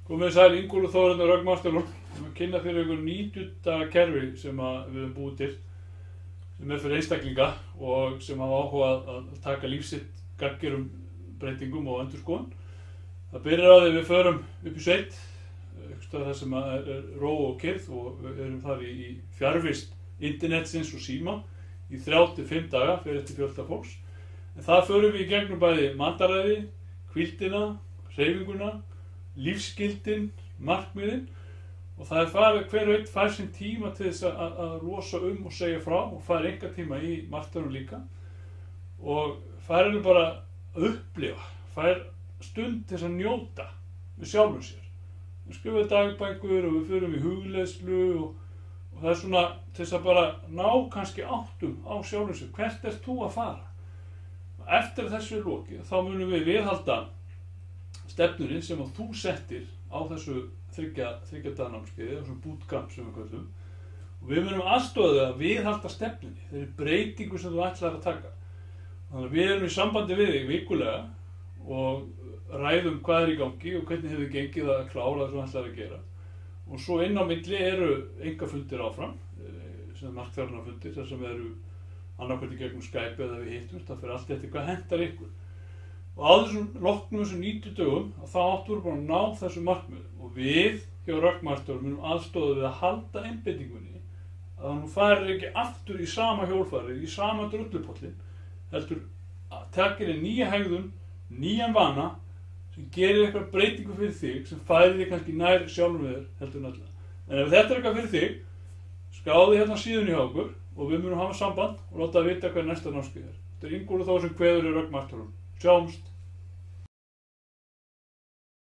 Komið sæl, Ingólfur Þórarinn og Rögnvaldsson. Við erum að kynna fyrir ykkur 90 daga kerfi sem við höfum búið til, sem fyrir einstaklinga og sem hafa áhuga að taka lífsitt gagngerum breytingum og endurskoðun. Það byrjar á því við förum upp í sveit, þar sem ró og kyrrð, og við erum þar í fjarvist internetsins og síma í 3-5 daga fyrir eftir fjölda fólks. En það förum við í gegnum bæði mataræði, hvíldina, hreyfinguna, lífsgildin, markmiðin, og það farið hver og einn fær sinn tíma til þess að losa og segja frá, og fær engan tíma í markmiðunum líka, og fær henni bara að upplifa, fær stund til þess að njóta með sjálfum sér. Við skrifum dagbækur og við förum í hugleiðslu og það svona til þess að bara ná kannski áttum á sjálfum sér. Hvert ert þú að fara? Eftir þessu lokið þá munum við viðhalda stefnunni sem þú settir á þessu þriggja daga námskeiði, þessu bootcamp sem við köllum, og við munum aðstoða þig að viðhalda stefnunni, þeirri breytingu sem þú ætlar að taka. Þannig að við erum í sambandi við þig vikulega og ræðum hvað í gangi og hvernig hefur gengið að klára það sem þú ætlar að gera. Og svo inn á milli eru einkafundir áfram, sem markþjálfunarfundir, þar sem eru annarkvæmt í gegnum Skype eða við hittumst, það fyrir allt eftir hvað hentar ykkur. Og á loknum þessum 90 dögum þá áttum við bara að ná þessum markmiðum, og við hjá Rögnvaldsson munum aðstoða við að halda einbeitingunni, að hún farir ekki aftur í sama hjólfarið, í sama drullupollin, heldur að taka inn nýja hegðun, nýjan vana sem gerir eitthvað breytingu fyrir þig sem færir þig kannski nær sjálfum þér heldur en alla. En ef þetta eitthvað fyrir þig, skráðu hérna síðunni hjá okkur og við munum hafa samband og láta vita hver næsta námskeið er. Þetta Ingólfur Þórarinn sem kveður í Rögnvaldsson. Sjáumst!